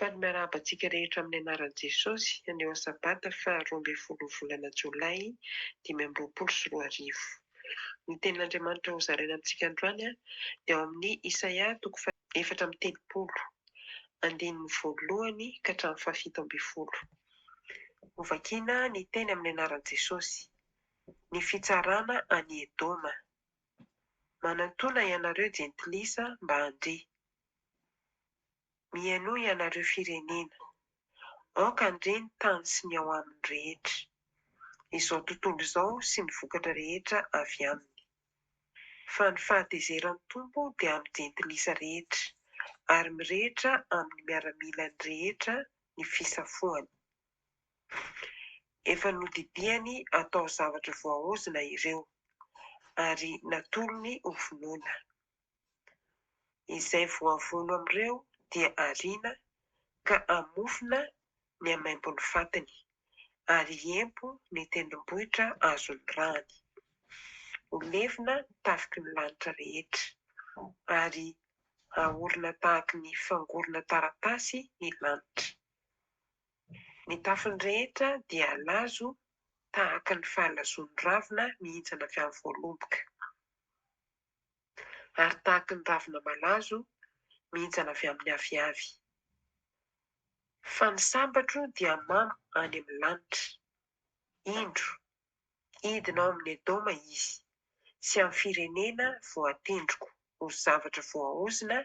Faly miarahaba antsika rehetra amin'ny anaran'i Jesosy. Anio sabata faha 12 volana Jolay 2024. Ny tenin'Andriamanitra ho zaraina amintsika androany dia ao amin'ny Isaia 4:30, andinin'ny voalohany ka hatramin'ny 7:20. Ho vakiana ny teny amin'ny anaran'i Jesosy. Ny fitsarana any Edoma. Manantona ianareo jentilisa mba handre. Mihaino ianareo firenena, aoka andre ny tany sy ny ao aminy rehetra. Izao tontolo izao sy ny vokatra rehetra avy aminy. Fa ny fahatezeran'ny Tompo dia amin'ny jentilisa rehetra, ary mirehitra amin'ny miaramilany rehetra ny fisafoany. Efa nodidihany atao zavatra voaozina ireo, ary natolony ho vonoina. Izay voavono amin'ireo dia ariana ka amofona ny amaimbo ny vatany, ary empo ny tendrombohitra azony rany. Ho levina tafiky ny lanitra rehetra, ary ahorona tahaky ny fangorona taratasy ny lanitra. Ny tafony rehetra dia lazo tahaka ny fahalazon'ny ravina mihintsana avy amin'ny voalomboka, ary tahaky ny ravina malazo mihintsana avy amin'ny aviavy. Fa ny sambatro dia mamo any amin'ny lanitra. Indro, hidina ao amin'ny Edoma izy, sy amin'ny firenena voatendroko ho zavatra voaozina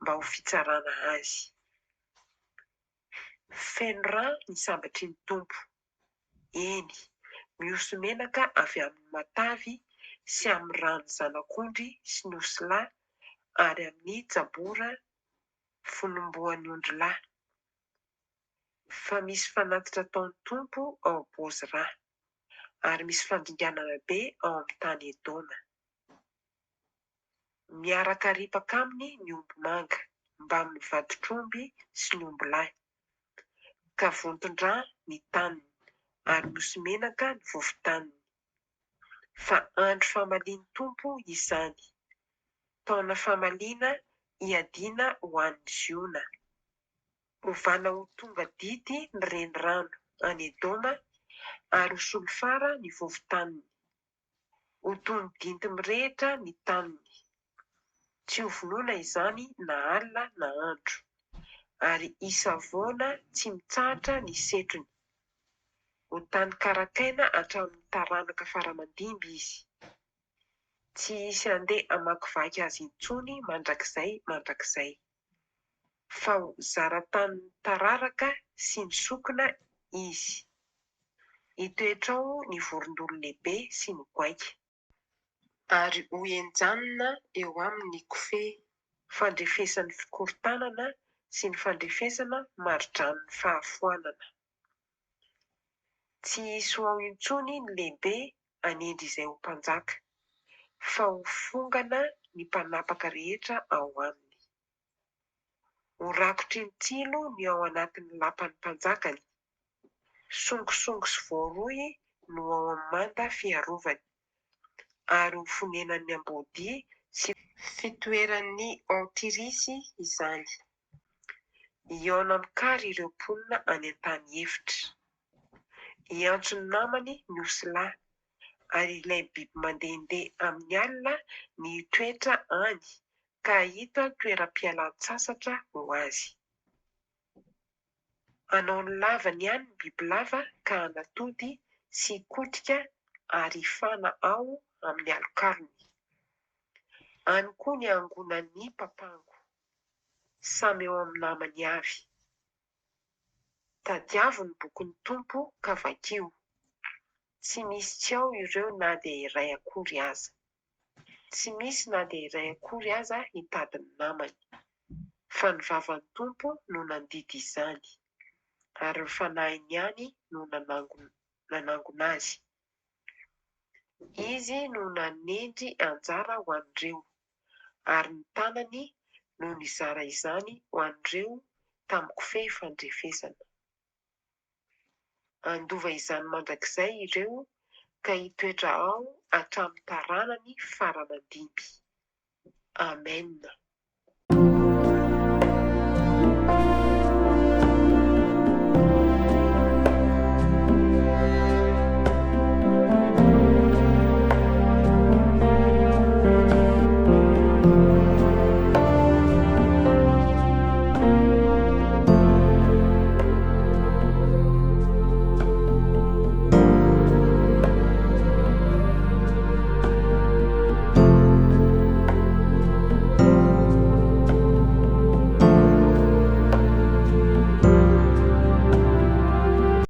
mba ho fitsarana azy. Feno rà ny sambatry ny Tompo. Eny, mioso menaka avy amin'ny matavy sy amin'ny rano zanak'ondry sy ny osilahy, ary amin'ny jabora fonomboan'ny ondrilahy. Fa misy fanatitra ataon'ny Tompo ao Bozra, ary misy fandringanana be ao amin'ny tany Edoma. Miaraka ripaka aminy ny omby manga, mba amin'ny vadi-tromby sy ny omby lahy. Ka vonton-drà ny taniny, ary nosy menaka ny vovo-taniny. Fa andro famalian'ny Tompo izany, taona famaliana iadiana ho an'ny Ziona. Ovana ho tonga dity ny renirano any Edoma, ary ho solofara ny vovo-taniny. Ho toy ny dinty mirehitra ny taniny. Tsy ho vonoina izany na alina na andro, ary isavoana tsy mitsahatra ny setrony. Ho tany karakaina hatramin'ny taranaka faramandimby izy. Tsy hisy handeha hamakivaky azy intsony mandrakizay, fa ho zaran-tanin'ny tararaka sy ny sokina izy. Hitoetra ao ny vorondolo lehibe sy ny goaika, ary ho enjanona eo amin'ny kofehy, fandrefesan'ny fikorontanana sy ny fandrefesana maridranin'ny fahafoanana. Tsy hisy ho ao intsony ny lehibe anendry izay ho mpanjaka, fa ho fongana ny mpanapaka rehetra ao aminy. Ho rakotry ny tsilo ny ao anatin'ny lapan'ny mpanjakany. Songosongo sy voaroy no ao amin'ny manda fiarovany, ary ho fonenan'ny amboadia sy fitoeran'ny aotirisy izany. Iaona mikary ireo mponina any an-tany efitra. Iantso ny namany ny osilahy, ary ilay biby mandehandeha amin'ny alina ny toetra any, ka hita toeram-pialan-tsasatra ho azy. Anao ny lavany ihany ny bibilava ka anatody sy hikotrika, ary hifana ao amin'ny alokalony. Any koa ny angonan'ny papango, samy eo amin'ny namany avy. Tadiavo ny bokin'ny Tompo ka vakio. Tsy misy tsy ao ireo na dia iray akory aza. Tsy misy na dia iray akory aza hitady ny namany. Fa ny vavan'ny Tompo no nandidy izany, ary ny fanahiny ihany no nanangona azy. Izy no nanendry anjara ho an'ireo, ary ny tanany no nizara izany ho an'ireo tamin'ny kofehy fandrefesana. Andova izany mandrakizay ireo, ka hitoetra ao hatramin'ny taranany faramandimby. Amen.